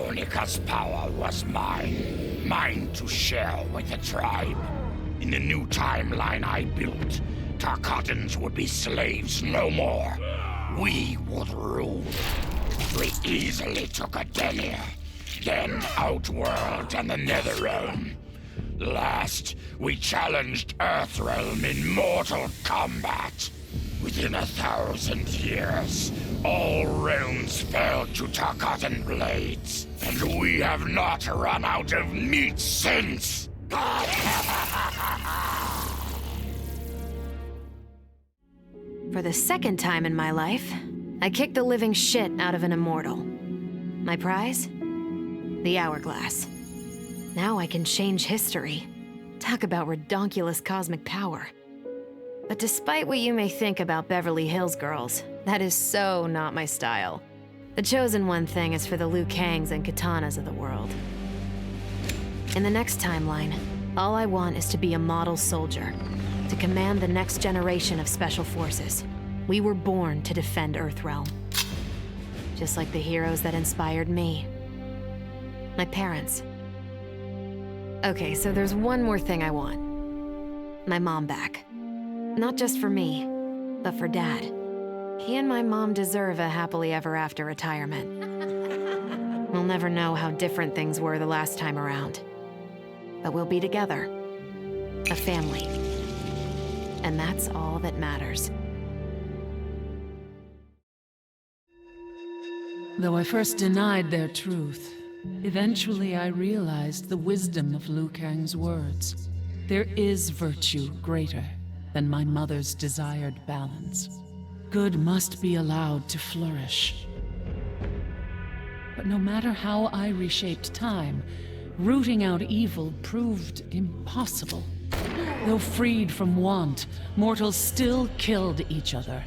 Kronika's power was mine. Mine to share with the tribe. In the new timeline I built, Tarkatans would be slaves no more. We would rule. We easily took Adelia, then Outworld and the Netherrealm. Last, we challenged Earthrealm in Mortal Kombat. Within 1,000 years, all realms fell to Tarkatan blades, and we have not run out of meat since! For the second time in my life, I kicked the living shit out of an immortal. My prize? The hourglass. Now I can change history. Talk about redonkulous cosmic power. But despite what you may think about Beverly Hills girls, that is so not my style. The chosen one thing is for the Liu Kangs and Katanas of the world. In the next timeline, all I want is to be a model soldier, to command the next generation of special forces. We were born to defend Earthrealm. Just like the heroes that inspired me. My parents. Okay, so there's one more thing I want. My mom back. Not just for me, but for Dad. He and my mom deserve a happily ever after retirement. We'll never know how different things were the last time around. But we'll be together. A family. And that's all that matters. Though I first denied their truth, eventually I realized the wisdom of Liu Kang's words. There is virtue greater than my mother's desired balance. Good must be allowed to flourish. But no matter how I reshaped time, rooting out evil proved impossible. Though freed from want, mortals still killed each other.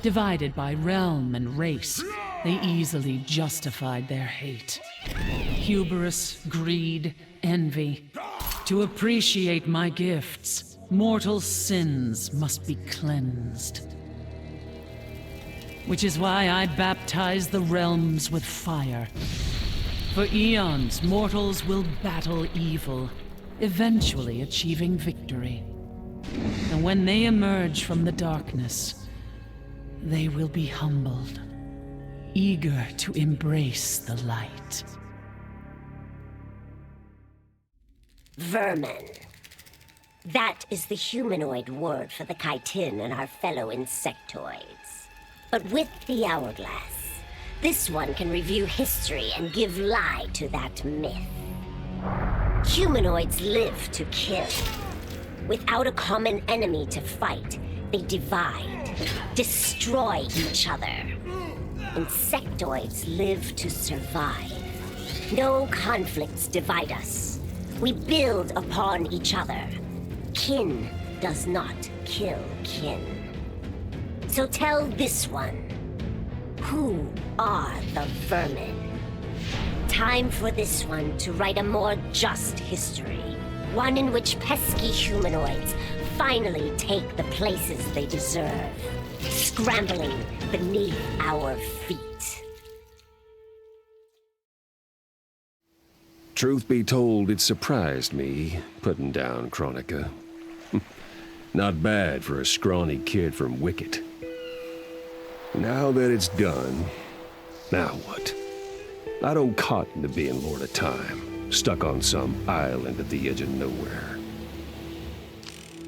Divided by realm and race, they easily justified their hate. Hubris, greed, envy. To appreciate my gifts, mortal sins must be cleansed. Which is why I baptize the realms with fire. For eons, mortals will battle evil, eventually achieving victory. And when they emerge from the darkness, they will be humbled, eager to embrace the light. Vermin. That is the humanoid word for the chitin and our fellow insectoids. But with the hourglass, this one can review history and give lie to that myth. Humanoids live to kill. Without a common enemy to fight, they divide, destroy each other. Insectoids live to survive. No conflicts divide us. We build upon each other. Kin does not kill kin. So tell this one, who are the vermin? Time for this one to write a more just history. One in which pesky humanoids finally take the places they deserve, scrambling beneath our feet. Truth be told, it surprised me, putting down Kronika. Not bad for a scrawny kid from Wicket. Now that it's done, now what? I don't cotton to being Lord of Time, stuck on some island at the edge of nowhere.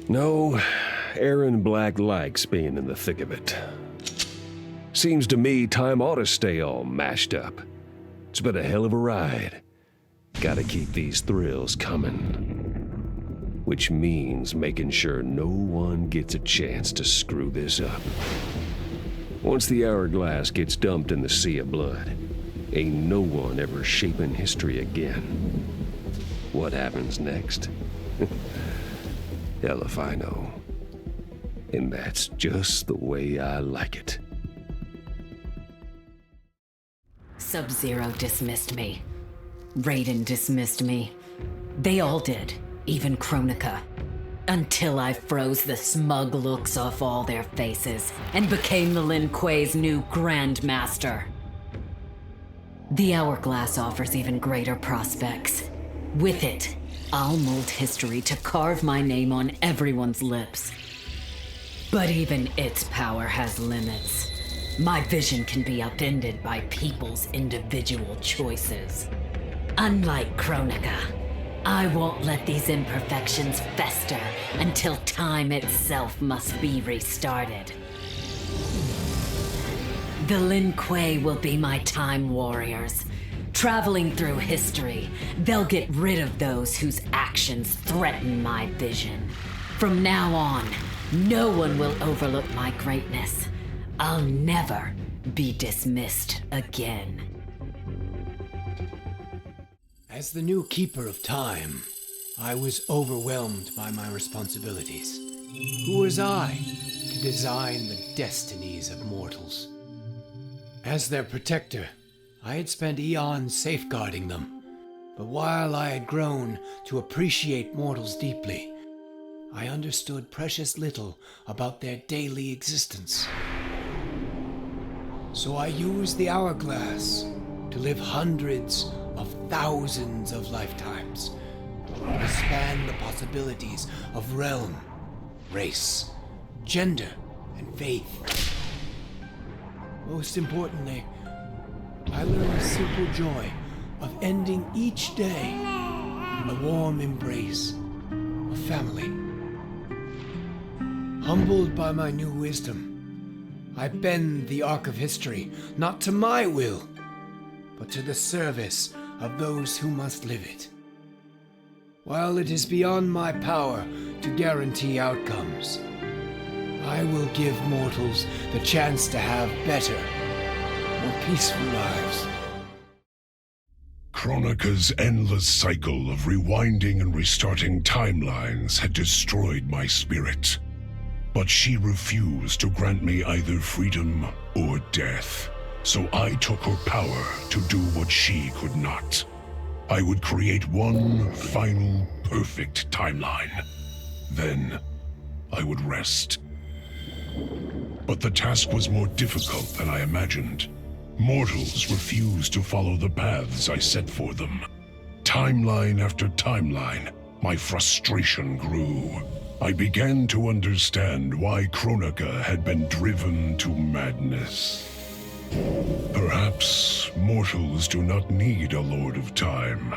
No, Aaron Black likes being in the thick of it. Seems to me time ought to stay all mashed up. It's been a hell of a ride. Gotta keep these thrills coming. Which means making sure no one gets a chance to screw this up. Once the hourglass gets dumped in the sea of blood, ain't no one ever shaping history again. What happens next? Hell if I know. And that's just the way I like it. Sub-Zero dismissed me. Raiden dismissed me. They all did, even Kronika. Until I froze the smug looks off all their faces and became the Lin Kuei's new Grandmaster. The hourglass offers even greater prospects. With it, I'll mold history to carve my name on everyone's lips. But even its power has limits. My vision can be upended by people's individual choices. Unlike Kronika, I won't let these imperfections fester until time itself must be restarted. The Lin Kuei will be my time warriors. Traveling through history, they'll get rid of those whose actions threaten my vision. From now on, no one will overlook my greatness. I'll never be dismissed again. As the new Keeper of Time, I was overwhelmed by my responsibilities. Who was I to design the destinies of mortals? As their protector, I had spent eons safeguarding them. But while I had grown to appreciate mortals deeply, I understood precious little about their daily existence. So I used the hourglass to live hundreds of thousands of lifetimes, to expand the possibilities of realm, race, gender, and faith. Most importantly, I learned the simple joy of ending each day in a warm embrace of family. Humbled by my new wisdom, I bend the arc of history, not to my will, but to the service of those who must live it. While it is beyond my power to guarantee outcomes, I will give mortals the chance to have better, more peaceful lives. Kronika's endless cycle of rewinding and restarting timelines had destroyed my spirit. But she refused to grant me either freedom or death. So I took her power to do what she could not. I would create one final, perfect timeline. Then I would rest. But the task was more difficult than I imagined. Mortals refused to follow the paths I set for them. Timeline after timeline, my frustration grew. I began to understand why Kronika had been driven to madness. Perhaps mortals do not need a Lord of Time.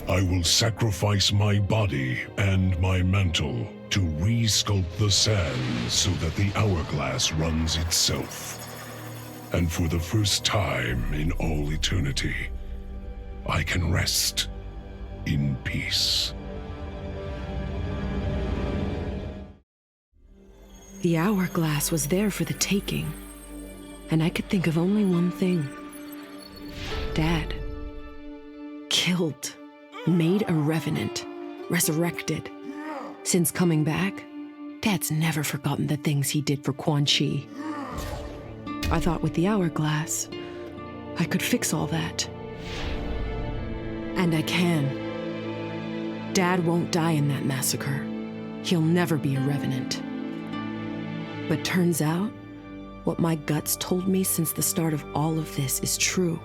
I will sacrifice my body and my mantle to re-sculpt the sands so that the hourglass runs itself. And for the first time in all eternity, I can rest in peace. The hourglass was there for the taking, and I could think of only one thing. Dad. Killed. Made a revenant. Resurrected. Since coming back, Dad's never forgotten the things he did for Quan Chi. I thought with the hourglass, I could fix all that. And I can. Dad won't die in that massacre. He'll never be a revenant. But turns out, what my guts told me since the start of all of this is true.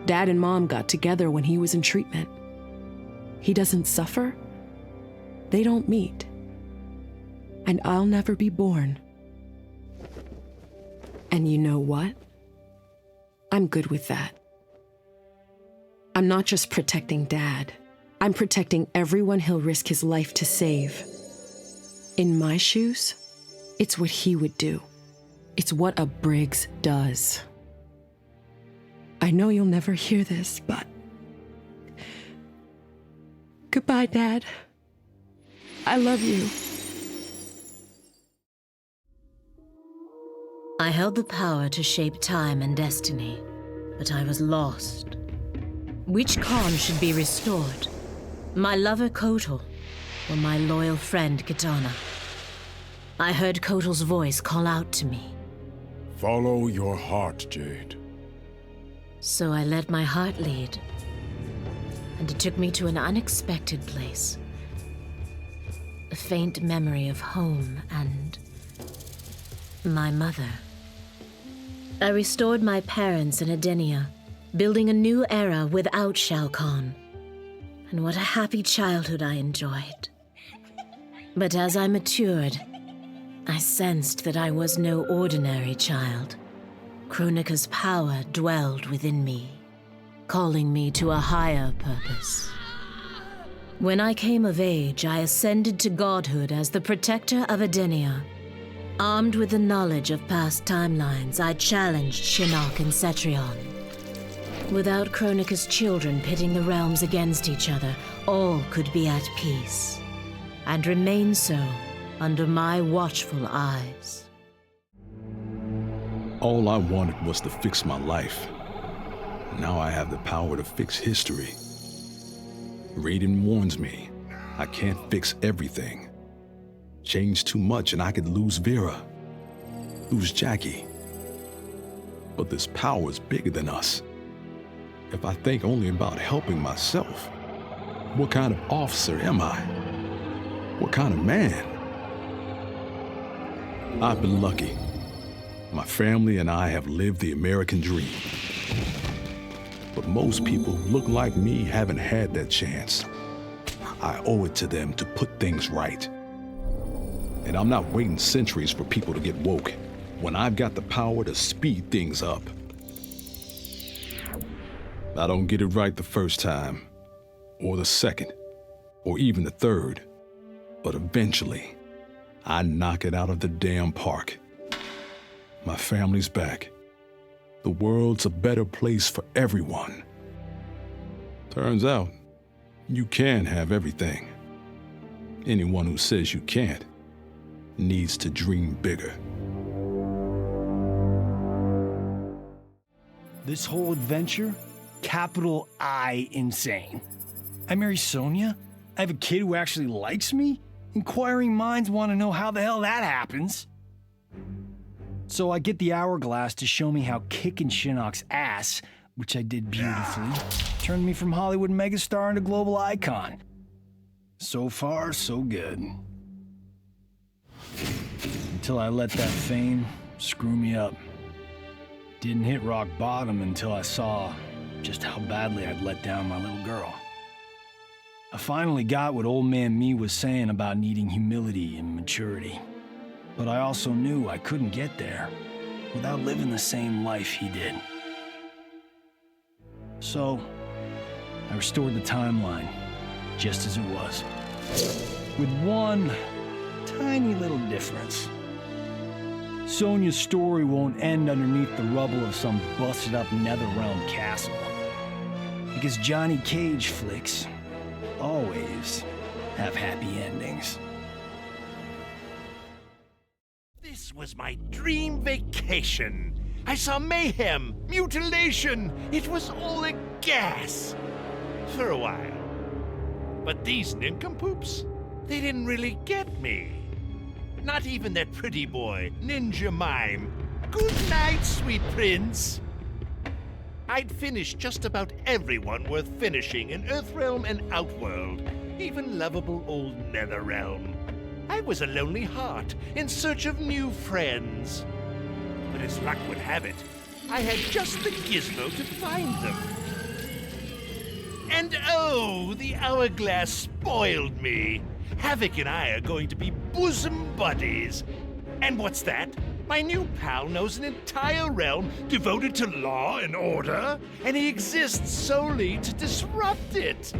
Dad and Mom got together when he was in treatment. He doesn't suffer. They don't meet. And I'll never be born. And you know what? I'm good with that. I'm not just protecting Dad. I'm protecting everyone he'll risk his life to save. In my shoes, it's what he would do. It's what a Briggs does. I know you'll never hear this, but... Goodbye, Dad. I love you. I held the power to shape time and destiny, but I was lost. Which Khan should be restored? My lover Kotal, or my loyal friend Kitana? I heard Kotal's voice call out to me. Follow your heart, Jade. So I let my heart lead, and it took me to an unexpected place. A faint memory of home and my mother. I restored my parents in Edenia, building a new era without Shao Kahn. And what a happy childhood I enjoyed. But as I matured, I sensed that I was no ordinary child. Kronika's power dwelled within me, calling me to a higher purpose. When I came of age, I ascended to godhood as the protector of Edenia. Armed with the knowledge of past timelines, I challenged Shinnok and Cetrion. Without Kronika's children pitting the realms against each other, all could be at peace, and remain so under my watchful eyes. All I wanted was to fix my life. Now I have the power to fix history. Raiden warns me, I can't fix everything. Change too much and I could lose Vera, lose Jackie. But this power is bigger than us. If I think only about helping myself, what kind of officer am I? What kind of man? I've been lucky. My family and I have lived the American dream. But most people who look like me haven't had that chance. I owe it to them to put things right. And I'm not waiting centuries for people to get woke when I've got the power to speed things up. I don't get it right the first time, or the second, or even the third, but eventually, I knock it out of the damn park. My family's back. The world's a better place for everyone. Turns out, you can have everything. Anyone who says you can't needs to dream bigger. This whole adventure, capital I insane. I marry Sonia? I have a kid who actually likes me? Inquiring minds want to know how the hell that happens. So I get the hourglass to show me how kicking Shinnok's ass, which I did beautifully, turned me from Hollywood megastar into global icon. So far, so good. Until I let that fame screw me up. Didn't hit rock bottom until I saw just how badly I'd let down my little girl. I finally got what old man me was saying about needing humility and maturity. But I also knew I couldn't get there without living the same life he did. So, I restored the timeline, just as it was. With one tiny little difference. Sonia's story won't end underneath the rubble of some busted-up Netherrealm castle. Because Johnny Cage flicks always have happy endings. This was my dream vacation. I saw mayhem, mutilation. It was all a gas. For a while. But these nincompoops, they didn't really get me. Not even that pretty boy, Ninja Mime. Good night, sweet prince. I'd finished just about everyone worth finishing in Earthrealm and Outworld, even lovable old Netherrealm. I was a lonely heart in search of new friends. But as luck would have it, I had just the gizmo to find them. And oh, the hourglass spoiled me. Havoc and I are going to be bosom buddies. And what's that? My new pal knows an entire realm devoted to law and order, and he exists solely to disrupt it.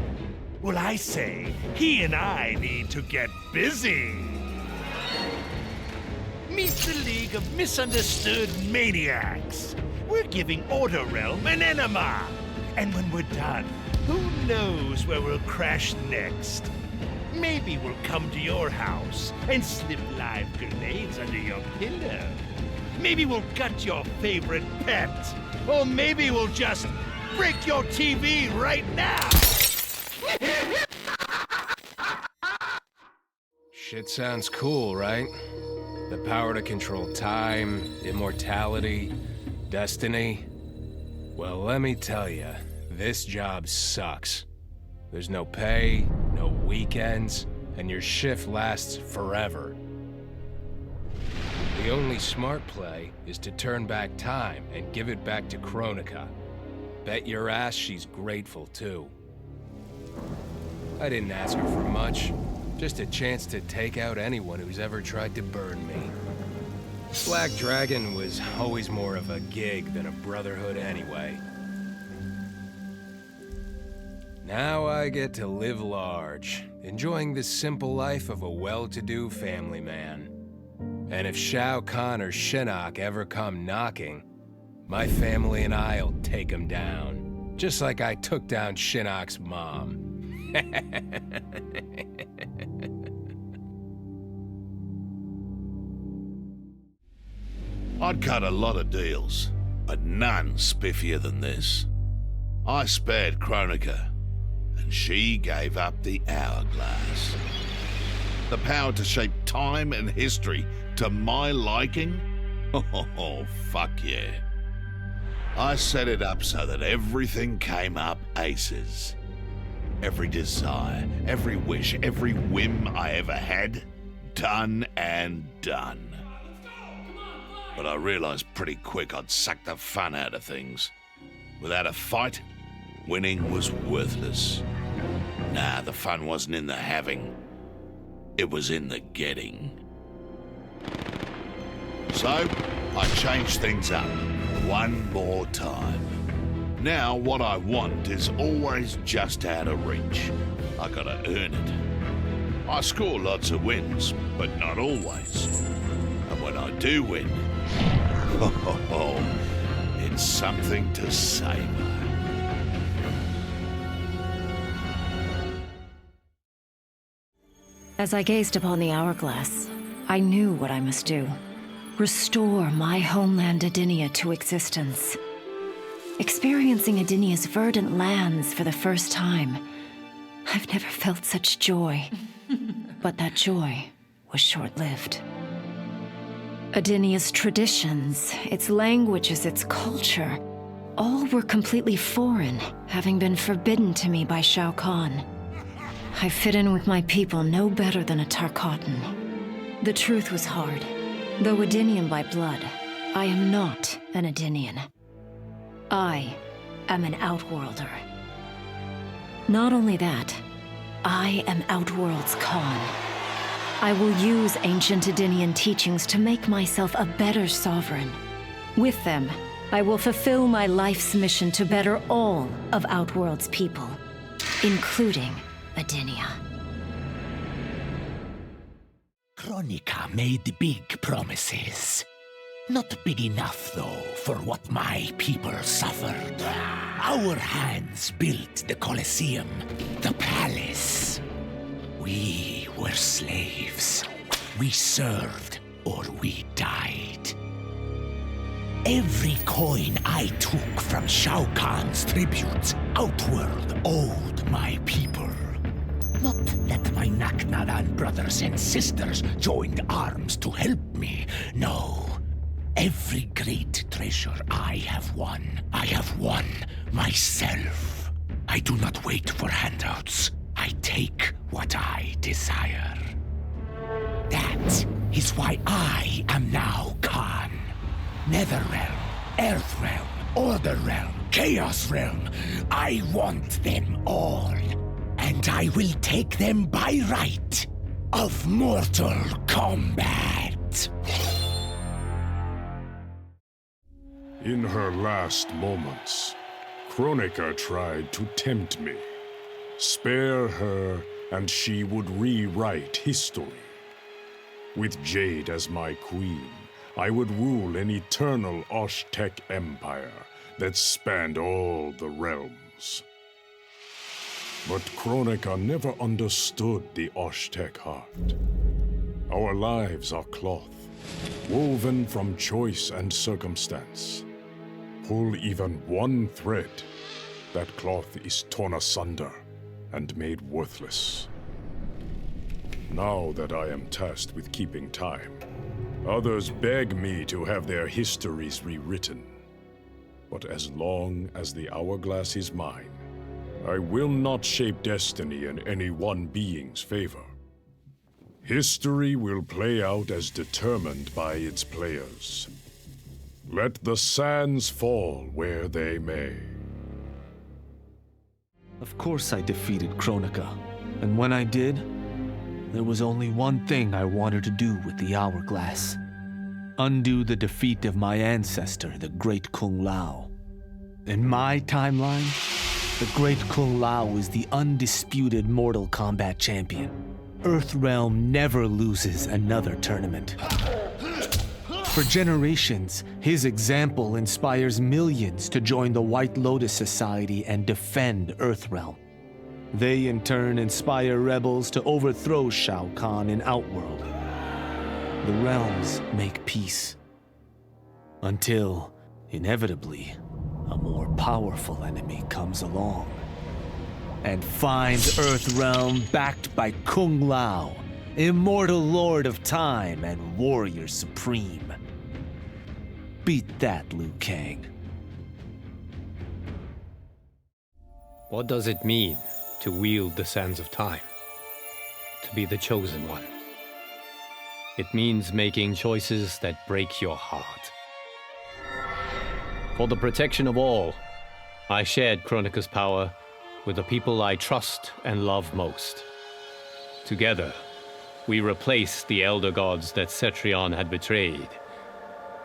Well, I say, he and I need to get busy. Meet the League of Misunderstood Maniacs. We're giving Order Realm an enema. And when we're done, who knows where we'll crash next? Maybe we'll come to your house and slip live grenades under your pillow. Maybe we'll gut your favorite pet. Or maybe we'll just break your TV right now. Shit sounds cool, right? The power to control time, immortality, destiny. Well, let me tell you, this job sucks. There's no pay, no weekends, and your shift lasts forever. The only smart play is to turn back time and give it back to Kronika. Bet your ass she's grateful, too. I didn't ask her for much. Just a chance to take out anyone who's ever tried to burn me. Black Dragon was always more of a gig than a brotherhood anyway. Now I get to live large, enjoying the simple life of a well-to-do family man. And if Shao Kahn or Shinnok ever come knocking, my family and I'll take 'em down. Just like I took down Shinnok's mom. I'd cut a lot of deals, but none spiffier than this. I spared Kronika, and she gave up the hourglass. The power to shape time and history to my liking? Oh, fuck yeah. I set it up so that everything came up aces. Every desire, every wish, every whim I ever had, done and done. But I realized pretty quick I'd sucked the fun out of things. Without a fight, winning was worthless. Nah, the fun wasn't in the having. It was in the getting. So, I changed things up one more time. Now, what I want is always just out of reach. I gotta earn it. I score lots of wins, but not always. And when I do win, it's something to savor. As I gazed upon the hourglass, I knew what I must do. Restore my homeland Edinia to existence. Experiencing Edinia's verdant lands for the first time, I've never felt such joy. But that joy was short-lived. Edinia's traditions, its languages, its culture, all were completely foreign, having been forbidden to me by Shao Kahn. I fit in with my people no better than a Tarkatan. The truth was hard. Though Edinian by blood, I am not an Edinian. I am an Outworlder. Not only that, I am Outworld's Khan. I will use ancient Edinian teachings to make myself a better sovereign. With them, I will fulfill my life's mission to better all of Outworld's people, including Edinia. Kronika made big promises. Not big enough, though, for what my people suffered. Our hands built the Colosseum, the palace. We were slaves. We served or we died. Every coin I took from Shao Kahn's tributes, Outworld owed my people. Not that my Naknadan brothers and sisters joined arms to help me, no. Every great treasure I have won myself. I do not wait for handouts. I take what I desire. That is why I am now Khan. Netherrealm, Earthrealm, Otherworldly, Chaos Realm. I want them all. And I will take them by right of Mortal Kombat. In her last moments, Kronika tried to tempt me. Spare her, and she would rewrite history. With Jade as my queen, I would rule an eternal Osh-Tech empire that spanned all the realms. But Kronika never understood the Osh-Tech heart. Our lives are cloth, woven from choice and circumstance. Pull even one thread, that cloth is torn asunder and made worthless. Now that I am tasked with keeping time, others beg me to have their histories rewritten. But as long as the hourglass is mine, I will not shape destiny in any one being's favor. History will play out as determined by its players. Let the sands fall where they may. Of course I defeated Kronika, and when I did, there was only one thing I wanted to do with the hourglass. Undo the defeat of my ancestor, the Great Kung Lao. In my timeline, the Great Kung Lao is the undisputed Mortal Kombat champion. Earthrealm never loses another tournament. For generations, his example inspires millions to join the White Lotus Society and defend Earthrealm. They in turn inspire rebels to overthrow Shao Kahn in Outworld. The realms make peace. Until, inevitably, a more powerful enemy comes along and finds Earthrealm backed by Kung Lao, immortal lord of time and warrior supreme. Beat that, Liu Kang. What does it mean to wield the sands of time? To be the chosen one? It means making choices that break your heart. For the protection of all, I shared Kronika's power with the people I trust and love most. Together, we replaced the elder gods that Cetrion had betrayed,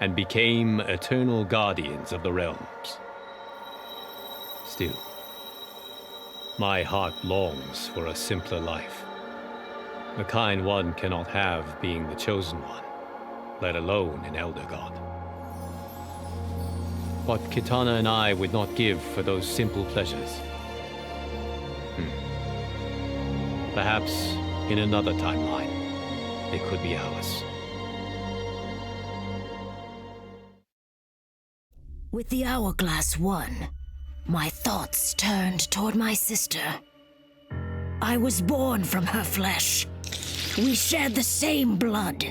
and became eternal guardians of the realms. Still, my heart longs for a simpler life. The kind one cannot have being the chosen one, let alone an elder god. What Kitana and I would not give for those simple pleasures. Perhaps in another timeline, it could be ours. With the hourglass won, my thoughts turned toward my sister. I was born from her flesh. We shared the same blood.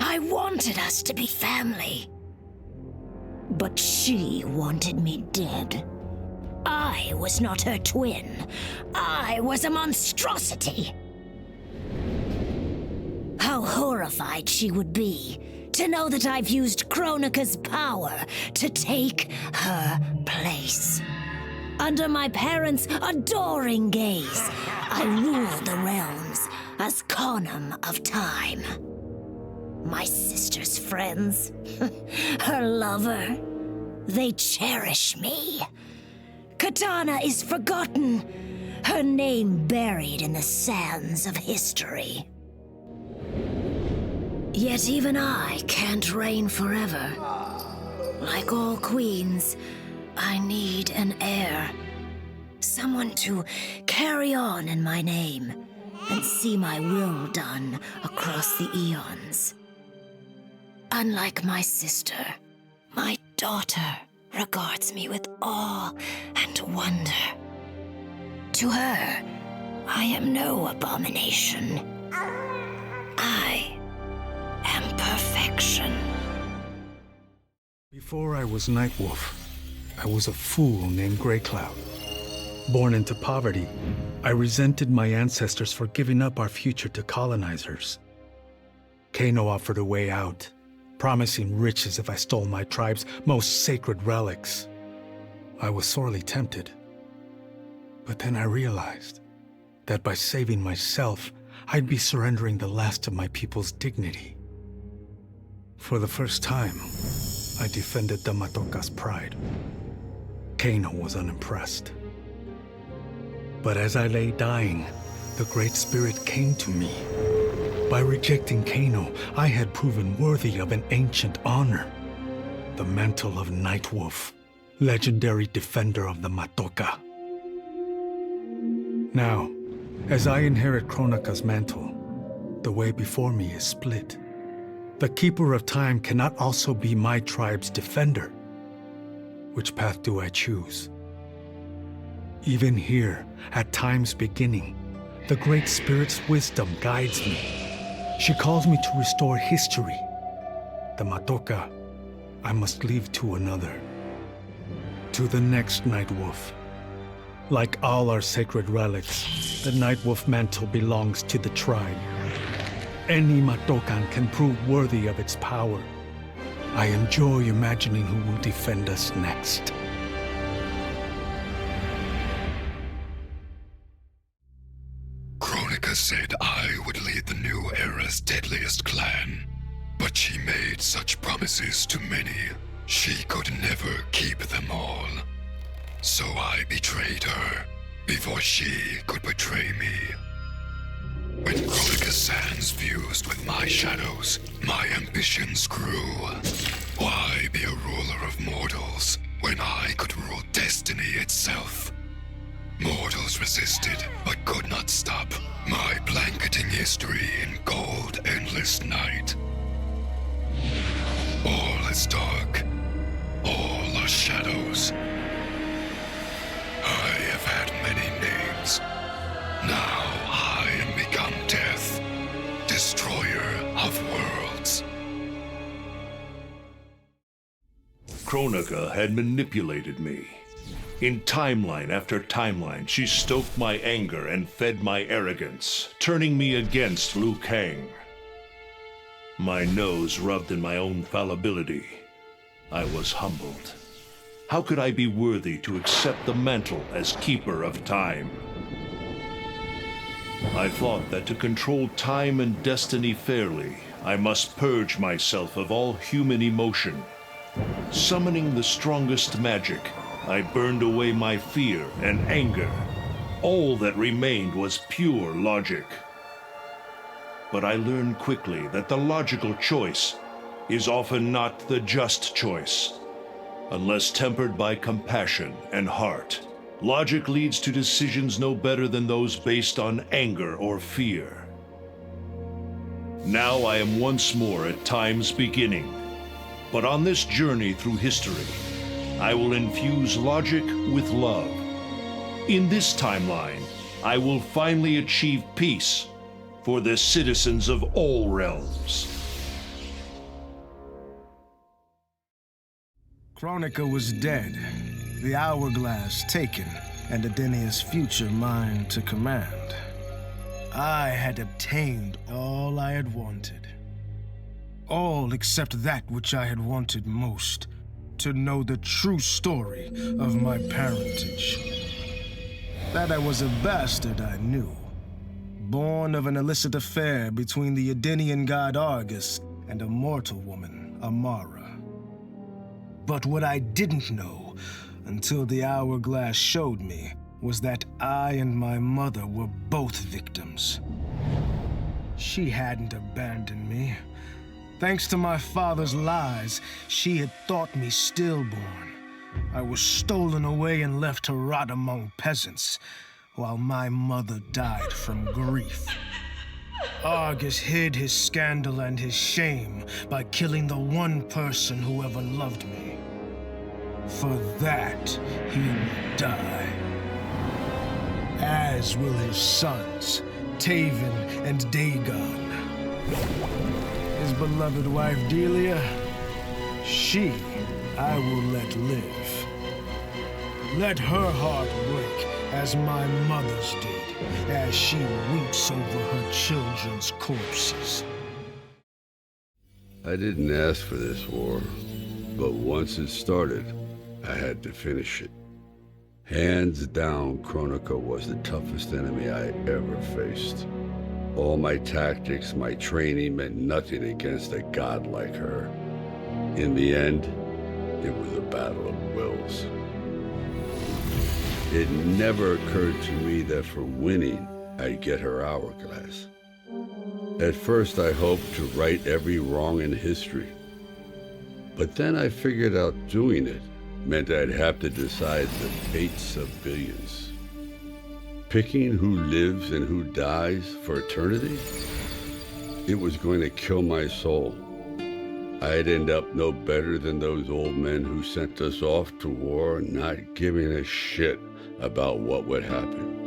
I wanted us to be family. But she wanted me dead. I was not her twin. I was a monstrosity. How horrified she would be to know that I've used Kronika's power to take her place. Under my parents' adoring gaze, I ruled the realms as Khanum of Time. My sister's friends, her lover, they cherish me. Kitana is forgotten, her name buried in the sands of history. Yet even I can't reign forever. Like all queens, I need an heir. Someone to carry on in my name and see my will done across the eons. Unlike my sister, my daughter regards me with awe and wonder. To her, I am no abomination. I am perfection. Before I was Nightwolf, I was a fool named Greycloud. Born into poverty, I resented my ancestors for giving up our future to colonizers. Kano offered a way out, promising riches if I stole my tribe's most sacred relics. I was sorely tempted. But then I realized that by saving myself, I'd be surrendering the last of my people's dignity. For the first time, I defended the Matoka's pride. Kano was unimpressed. But as I lay dying, the Great Spirit came to me. By rejecting Kano, I had proven worthy of an ancient honor. The mantle of Nightwolf, legendary defender of the Matoka. Now, as I inherit Kronika's mantle, the way before me is split. The Keeper of Time cannot also be my tribe's defender. Which path do I choose? Even here, at time's beginning, the Great Spirit's wisdom guides me. She calls me to restore history. The Matoka, I must leave to another. To the next Nightwolf. Like all our sacred relics, the Nightwolf mantle belongs to the tribe. any Matokan can prove worthy of its power. I enjoy imagining who will defend us next. Kronika said I would lead the new era's deadliest clan, but she made such promises to many, she could never keep them all. So I betrayed her before she could betray me. When Kronika's sands fused with my shadows, my ambitions grew. Why be a ruler of mortals when I could rule destiny itself? Mortals resisted, but could not stop my blanketing history in cold, endless night. All is dark. All are shadows. I have had many names. Now I am become death, destroyer of worlds. Kronika had manipulated me. In timeline after timeline, she stoked my anger and fed my arrogance, turning me against Liu Kang. My nose rubbed in my own fallibility. I was humbled. How could I be worthy to accept the mantle as keeper of time? I thought that to control time and destiny fairly, I must purge myself of all human emotion. Summoning the strongest magic, I burned away my fear and anger. All that remained was pure logic. But I learned quickly that the logical choice is often not the just choice. Unless tempered by compassion and heart, logic leads to decisions no better than those based on anger or fear. Now I am once more at time's beginning, but on this journey through history, I will infuse logic with love. In this timeline, I will finally achieve peace for the citizens of all realms. Kronika was dead, the hourglass taken, and Adenia's future mine to command. I had obtained all I had wanted. All except that which I had wanted most, to know the true story of my parentage. That I was a bastard I knew, born of an illicit affair between the Adenian god Argus and a mortal woman, Amara. But what I didn't know, until the hourglass showed me, was that I and my mother were both victims. She hadn't abandoned me. Thanks to my father's lies, she had thought me stillborn. I was stolen away and left to rot among peasants, while my mother died from grief. Argus hid his scandal and his shame by killing the one person who ever loved me. For that, he will die. As will his sons, Taven and Dagon. His beloved wife Delia, she I will let live. Let her heart break as my mother's did, as she weeps over her children's corpses. I didn't ask for this war, but once it started, I had to finish it. Hands down, Kronika was the toughest enemy I ever faced. All my tactics, my training meant nothing against a god like her. In the end, it was a battle of wills. It never occurred to me that for winning, I'd get her hourglass. At first, I hoped to right every wrong in history. But then I figured out doing it meant I'd have to decide the fates of billions. Picking who lives and who dies for eternity? It was going to kill my soul. I'd end up no better than those old men who sent us off to war, not giving a shit about what would happen.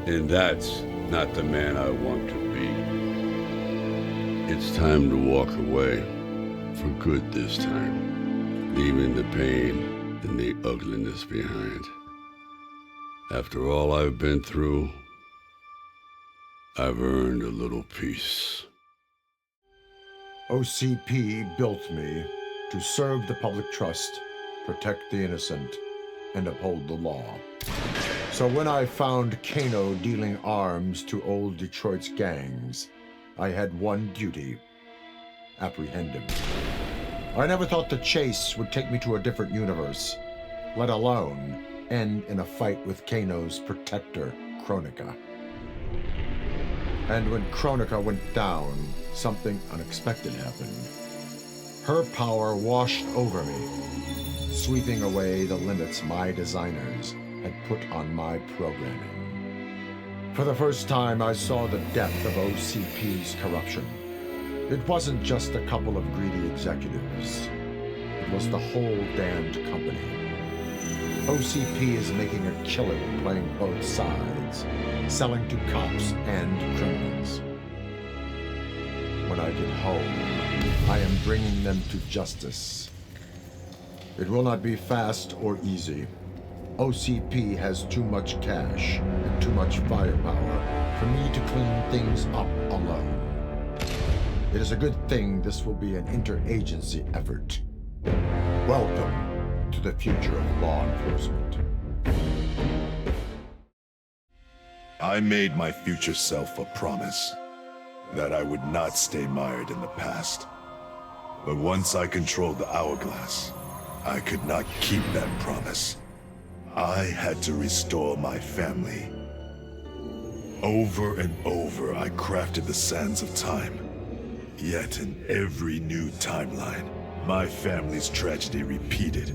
And that's not the man I want to be. It's time to walk away, for good this time, leaving the pain and the ugliness behind. After all I've been through, I've earned a little peace. OCP built me to serve the public trust, protect the innocent, and uphold the law. So when I found Kano dealing arms to old Detroit's gangs, I had one duty: apprehend him. I never thought the chase would take me to a different universe, let alone end in a fight with Kano's protector, Kronika. And when Kronika went down, something unexpected happened. Her power washed over me, sweeping away the limits my designers had put on my programming. For the first time, I saw the depth of OCP's corruption. It wasn't just a couple of greedy executives. It was the whole damned company. OCP is making a killing playing both sides, selling to cops and criminals. When I get home, I am bringing them to justice. It will not be fast or easy. OCP has too much cash and too much firepower for me to clean things up alone. It is a good thing this will be an interagency effort. Welcome to the future of law enforcement. I made my future self a promise that I would not stay mired in the past. But once I controlled the hourglass, I could not keep that promise. I had to restore my family. Over and over, I crafted the sands of time. Yet in every new timeline, my family's tragedy repeated.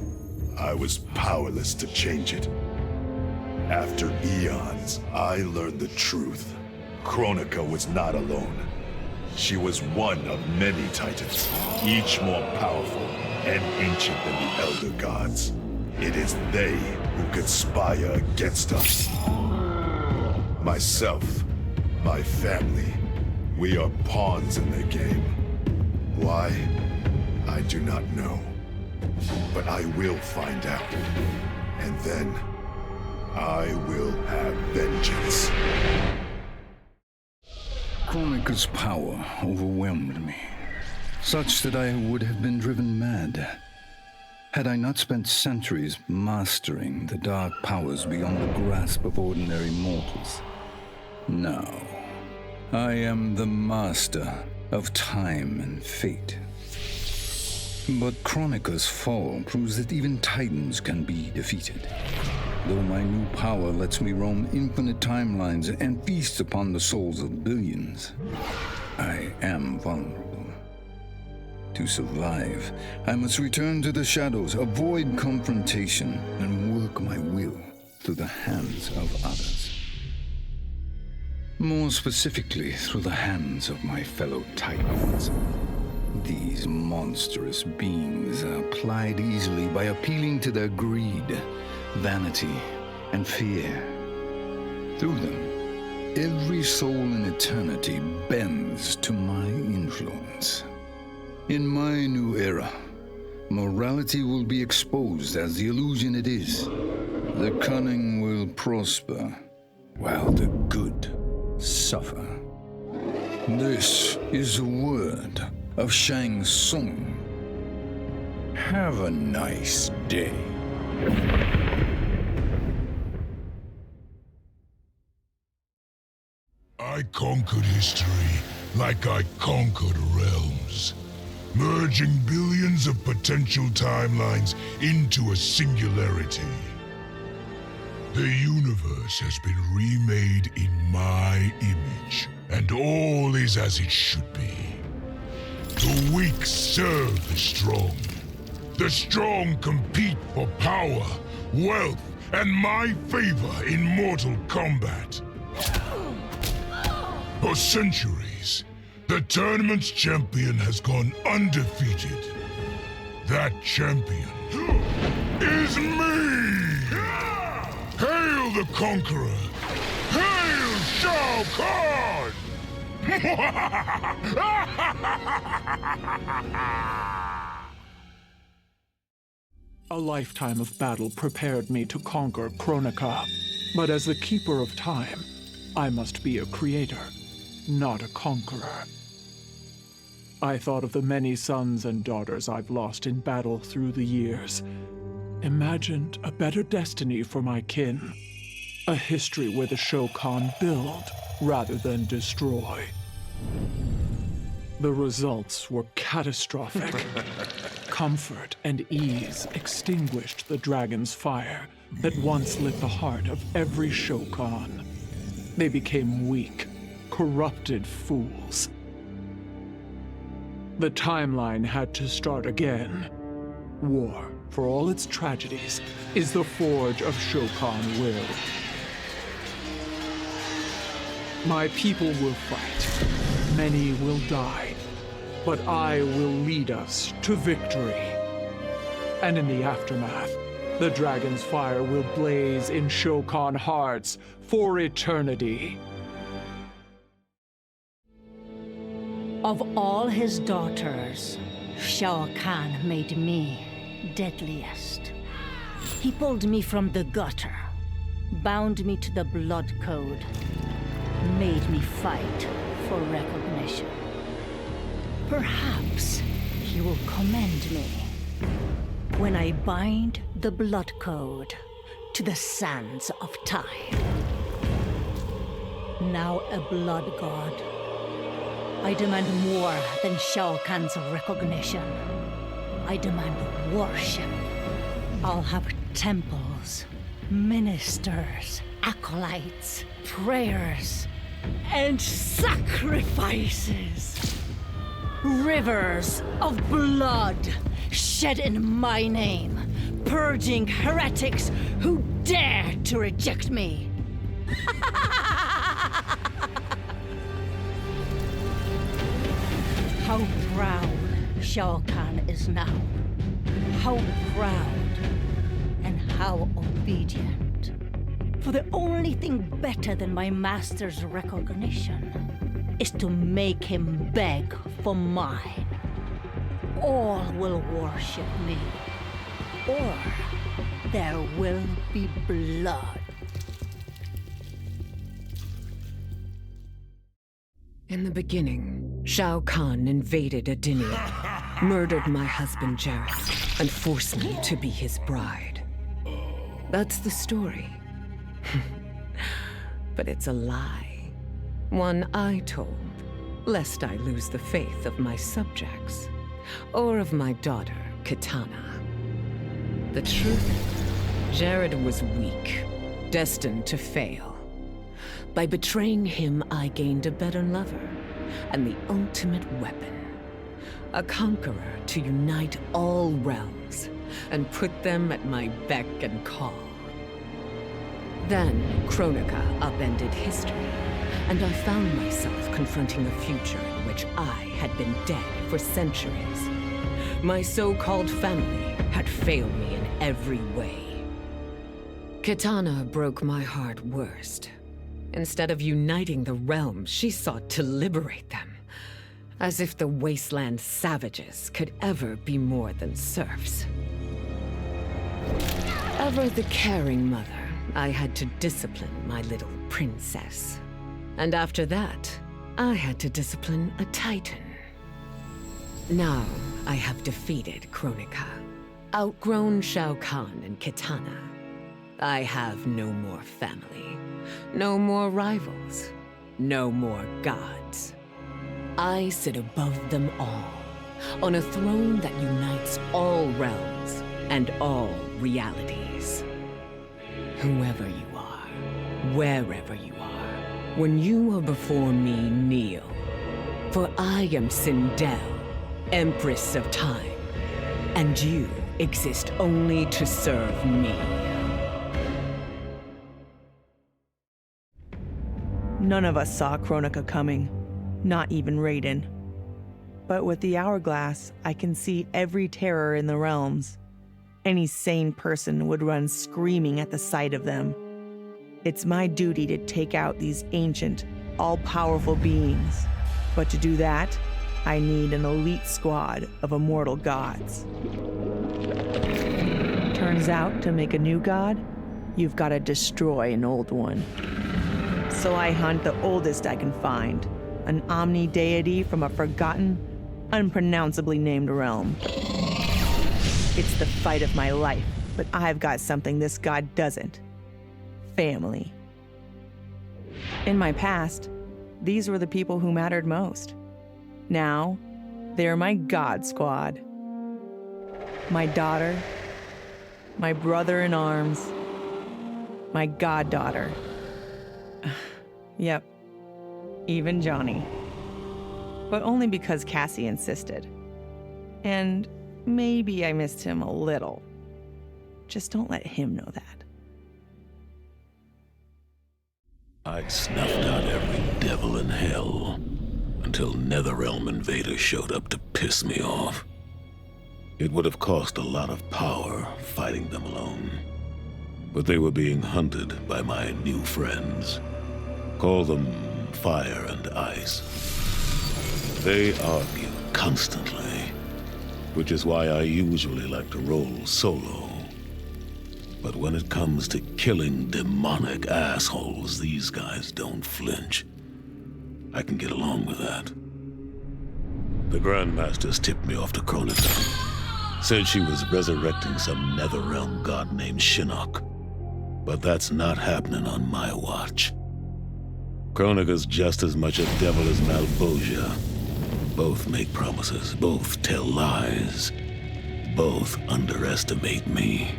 I was powerless to change it. After eons, I learned the truth. Kronika was not alone. She was one of many titans, each more powerful and ancient than the Elder Gods. It is they who conspire against us. Myself, my family, we are pawns in their game. Why? I do not know. But I will find out. And then, I will have vengeance. Kronika's power overwhelmed me, such that I would have been driven mad had I not spent centuries mastering the dark powers beyond the grasp of ordinary mortals. Now, I am the master of time and fate. But Kronika's fall proves that even titans can be defeated. Though my new power lets me roam infinite timelines and feast upon the souls of billions, I am vulnerable. To survive, I must return to the shadows, avoid confrontation, and work my will through the hands of others. More specifically, through the hands of my fellow titans. These monstrous beings are plied easily by appealing to their greed, vanity, and fear. Through them, every soul in eternity bends to my influence. In my new era, morality will be exposed as the illusion it is. The cunning will prosper, while the good suffer. This is the word of Shang Tsung. Have a nice day. I conquered history like I conquered realms, merging billions of potential timelines into a singularity. The universe has been remade in my image, and all is as it should be. The weak serve the strong. The strong compete for power, wealth, and my favor in Mortal Kombat. For centuries, the tournament's champion has gone undefeated. That champion is me! Hail the Conqueror! Hail Shao Kahn! A lifetime of battle prepared me to conquer Kronika. But as the Keeper of Time, I must be a creator. not a conqueror. I thought of the many sons and daughters I've lost in battle through the years. Imagined a better destiny for my kin. A history where the Shokan build rather than destroy. The results were catastrophic. Comfort and ease extinguished the dragon's fire that once lit the heart of every Shokan. They became weak, corrupted fools. The timeline had to start again. War, for all its tragedies, is the forge of Shokan will. My people will fight. Many will die. But I will lead us to victory. And in the aftermath, the dragon's fire will blaze in Shokan hearts for eternity. Of all his daughters, Shao Kahn made me deadliest. He pulled me from the gutter, bound me to the blood code, made me fight for recognition. Perhaps he will commend me when I bind the blood code to the sands of time. Now a blood god, I demand more than Shao Kahn's recognition. I demand worship. I'll have temples, ministers, acolytes, prayers, and sacrifices. Rivers of blood shed in my name, purging heretics who dare to reject me. How proud Shao Kahn is now. How proud and how obedient. For the only thing better than my master's recognition is to make him beg for mine. All will worship me, or there will be blood. In the beginning, Shao Kahn invaded Adinia, murdered my husband Jared, and forced me to be his bride. That's the story. But it's a lie. One I told, lest I lose the faith of my subjects, or of my daughter, Kitana. The truth, Jared was weak, destined to fail. By betraying him, I gained a better lover, and the ultimate weapon. A conqueror to unite all realms, and put them at my beck and call. Then, Kronika upended history, and I found myself confronting a future in which I had been dead for centuries. My so-called family had failed me in every way. Kitana broke my heart worst. Instead of uniting the realms, she sought to liberate them. As if the wasteland savages could ever be more than serfs. Ever the caring mother, I had to discipline my little princess. And after that, I had to discipline a titan. Now, I have defeated Kronika, outgrown Shao Kahn and Kitana. I have no more family, no more rivals, no more gods. I sit above them all, on a throne that unites all realms and all realities. Whoever you are, wherever you are, when you are before me, kneel. For I am Sindel, Empress of Time, and you exist only to serve me. None of us saw Kronika coming, not even Raiden. But with the hourglass, I can see every terror in the realms. Any sane person would run screaming at the sight of them. It's my duty to take out these ancient, all-powerful beings. But to do that, I need an elite squad of immortal gods. Turns out, to make a new god, you've got to destroy an old one. So I hunt the oldest I can find, an omni-deity from a forgotten, unpronounceably named realm. It's the fight of my life, but I've got something this god doesn't. Family. In my past, these were the people who mattered most. Now, they're my god squad. My daughter, my brother in arms, my goddaughter. Yep, even Johnny. But only because Cassie insisted. And maybe I missed him a little. Just don't let him know that. I'd snuffed out every devil in hell until Netherrealm invaders showed up to piss me off. It would have cost a lot of power fighting them alone. But they were being hunted by my new friends. Call them Fire and Ice. They argue constantly, which is why I usually like to roll solo. But when it comes to killing demonic assholes, these guys don't flinch. I can get along with that. The Grandmasters tipped me off to Kronika. Said she was resurrecting some Netherrealm god named Shinnok. But that's not happening on my watch. Kronika's just as much a devil as Malbosia. Both make promises, both tell lies, both underestimate me.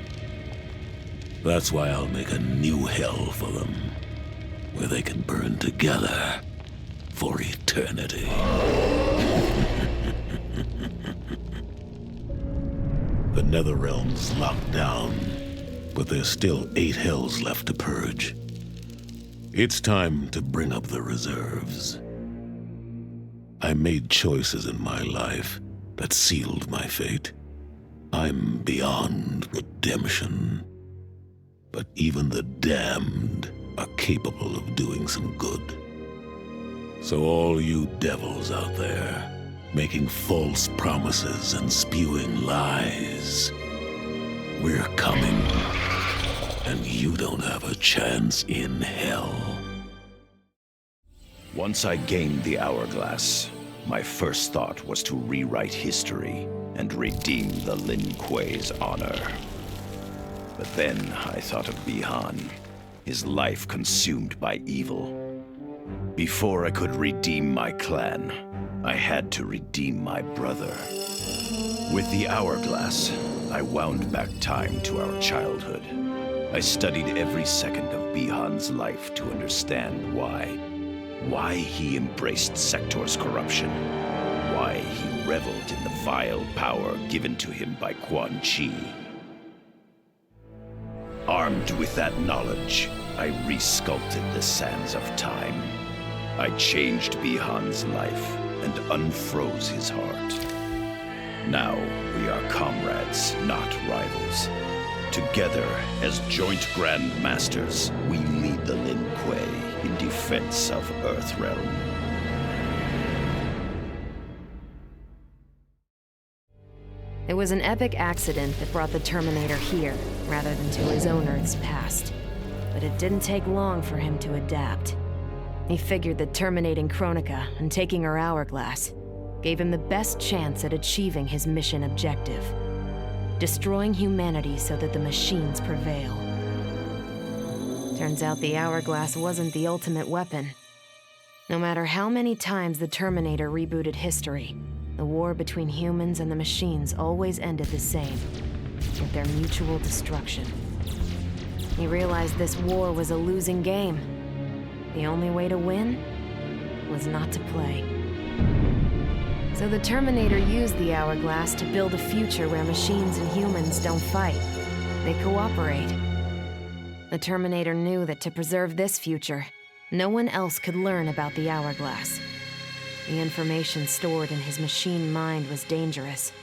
That's why I'll make a new hell for them, where they can burn together for eternity. The Netherrealm's locked down, but there's still 8 hells left to purge. It's time to bring up the reserves. I made choices in my life that sealed my fate. I'm beyond redemption. But even the damned are capable of doing some good. So all you devils out there, making false promises and spewing lies, we're coming, and you don't have a chance in hell. Once I gained the hourglass, my first thought was to rewrite history and redeem the Lin Kuei's honor. But then I thought of Bihan, his life consumed by evil. Before I could redeem my clan, I had to redeem my brother. With the hourglass, I wound back time to our childhood. I studied every second of Bihan's life to understand why. Why he embraced Sector's corruption. Why he reveled in the vile power given to him by Quan Chi. Armed with that knowledge, I resculpted the sands of time. I changed Bihan's life and unfroze his heart. Now we are comrades, not rivals. Together, as joint Grand Masters, we lead the Lin Kuei in defense of Earthrealm. It was an epic accident that brought the Terminator here, rather than to his own Earth's past. But it didn't take long for him to adapt. He figured that terminating Kronika and taking her hourglass gave him the best chance at achieving his mission objective. Destroying humanity so that the machines prevail. Turns out the hourglass wasn't the ultimate weapon. No matter how many times the Terminator rebooted history, the war between humans and the machines always ended the same, with their mutual destruction. He realized this war was a losing game. The only way to win was not to play. So the Terminator used the hourglass to build a future where machines and humans don't fight. They cooperate. The Terminator knew that to preserve this future, no one else could learn about the hourglass. The information stored in his machine mind was dangerous.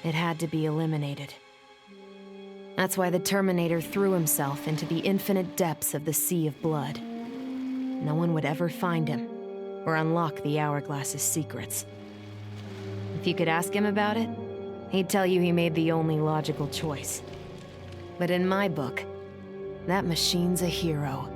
It had to be eliminated. That's why the Terminator threw himself into the infinite depths of the Sea of Blood. No one would ever find him, or unlock the hourglass's secrets. If you could ask him about it, he'd tell you he made the only logical choice. But in my book, that machine's a hero.